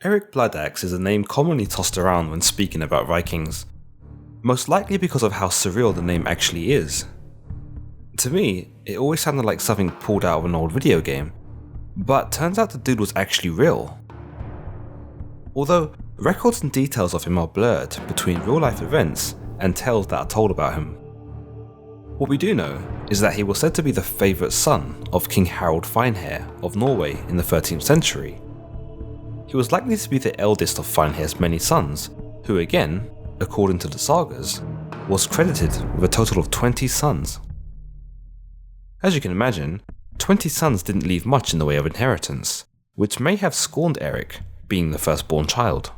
Eric Bloodaxe is a name commonly tossed around when speaking about Vikings, most likely because of how surreal the name actually is. To me, it always sounded like something pulled out of an old video game, but turns out the dude was actually real. Although, records and details of him are blurred between real life events and tales that are told about him. What we do know is that he was said to be the favourite son of King Harald Finehair of Norway in the 13th century. He was likely to be the eldest of Finehair's many sons, who again, according to the sagas, was credited with a total of 20 sons. As you can imagine, 20 sons didn't leave much in the way of inheritance, which may have scorned Eric, being the firstborn child.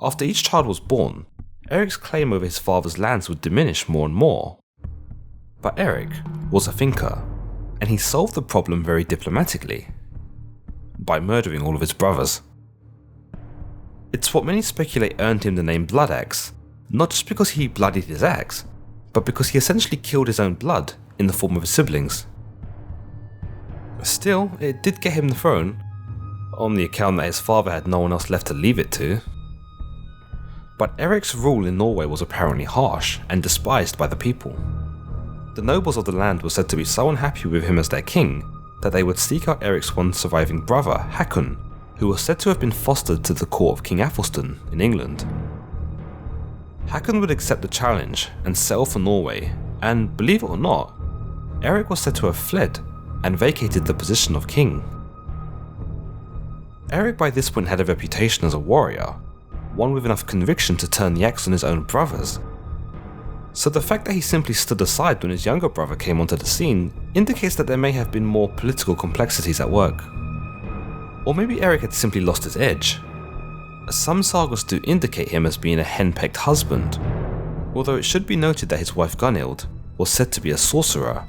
After each child was born, Eric's claim over his father's lands would diminish more and more. But Eric was a thinker, and he solved the problem very diplomatically, by murdering all of his brothers. It's what many speculate earned him the name Bloodaxe, not just because he bloodied his axe, but because he essentially killed his own blood in the form of his siblings. Still, it did get him the throne, on the account that his father had no one else left to leave it to. But Eric's rule in Norway was apparently harsh and despised by the people. The nobles of the land were said to be so unhappy with him as their king that they would seek out Eric's one surviving brother, Hakon, who was said to have been fostered to the court of King Athelstan in England. Hakon would accept the challenge and sail for Norway, and believe it or not, Eric was said to have fled and vacated the position of king. Eric by this point had a reputation as a warrior, one with enough conviction to turn the axe on his own brothers. So the fact that he simply stood aside when his younger brother came onto the scene indicates that there may have been more political complexities at work. Or maybe Eric had simply lost his edge. Some sagas do indicate him as being a henpecked husband, although it should be noted that his wife Gunhild was said to be a sorcerer,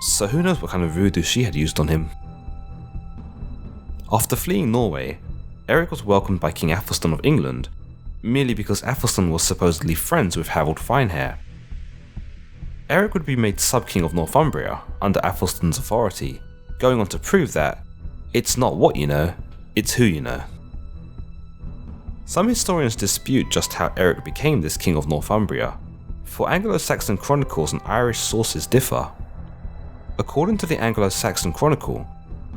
so who knows what kind of voodoo she had used on him. After fleeing Norway, Eric was welcomed by King Athelstan of England, merely because Athelstan was supposedly friends with Harald Finehair. Eric would be made sub-king of Northumbria under Athelstan's authority, going on to prove that it's not what you know, it's who you know. Some historians dispute just how Eric became this king of Northumbria, for Anglo-Saxon chronicles and Irish sources differ. According to the Anglo-Saxon Chronicle,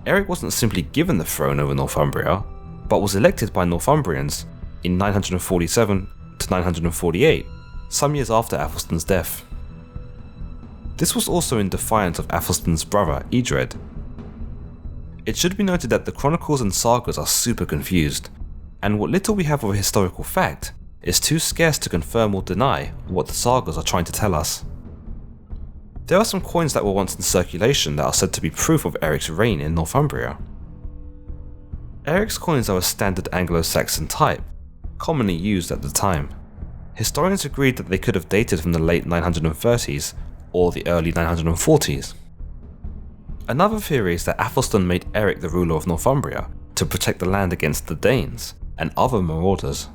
Eric wasn't simply given the throne over Northumbria, but was elected by Northumbrians in 947 to 948, some years after Athelstan's death. This was also in defiance of Athelstan's brother Edred. It should be noted that the chronicles and sagas are super confused, and what little we have of a historical fact is too scarce to confirm or deny what the sagas are trying to tell us. There are some coins that were once in circulation that are said to be proof of Eric's reign in Northumbria. Eric's coins are a standard Anglo-Saxon type, commonly used at the time. Historians agreed that they could have dated from the late 930s or the early 940s. Another theory is that Athelstan made Eric the ruler of Northumbria to protect the land against the Danes and other marauders.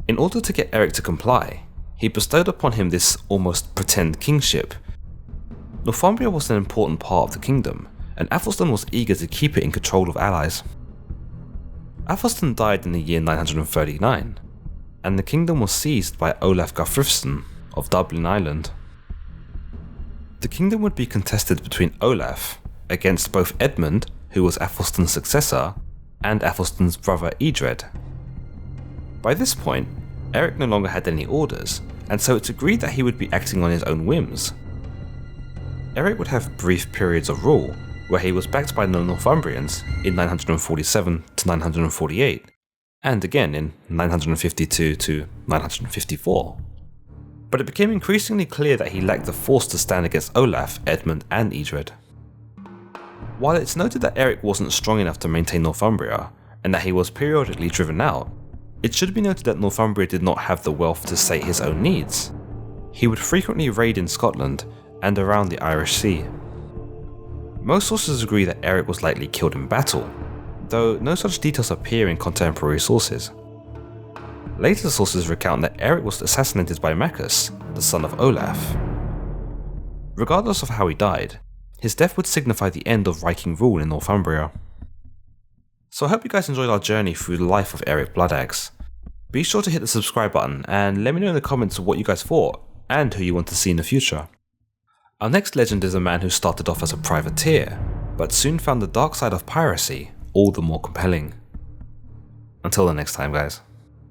In order to get Eric to comply, he bestowed upon him this almost pretend kingship. Northumbria was an important part of the kingdom, and Athelstan was eager to keep it in control of allies. Athelstan died in the year 939, and the kingdom was seized by Olaf Gafhrithsson of Dublin Island. The kingdom would be contested between Olaf against both Edmund, who was Athelstan's successor, and Athelstan's brother Edred. By this point, Eric no longer had any orders, and so it's agreed that he would be acting on his own whims. Eric would have brief periods of rule, where he was backed by the Northumbrians in 947 to 948, and again in 952 to 954. But it became increasingly clear that he lacked the force to stand against Olaf, Edmund, and Edred. While it's noted that Eric wasn't strong enough to maintain Northumbria, and that he was periodically driven out, it should be noted that Northumbria did not have the wealth to sate his own needs. He would frequently raid in Scotland and around the Irish Sea. Most sources agree that Eric was likely killed in battle, though no such details appear in contemporary sources. Later sources recount that Eric was assassinated by Maccus, the son of Olaf. Regardless of how he died, his death would signify the end of Viking rule in Northumbria. So I hope you guys enjoyed our journey through the life of Eric Bloodaxe. Be sure to hit the subscribe button and let me know in the comments what you guys thought and who you want to see in the future. Our next legend is a man who started off as a privateer, but soon found the dark side of piracy all the more compelling. Until the next time, guys.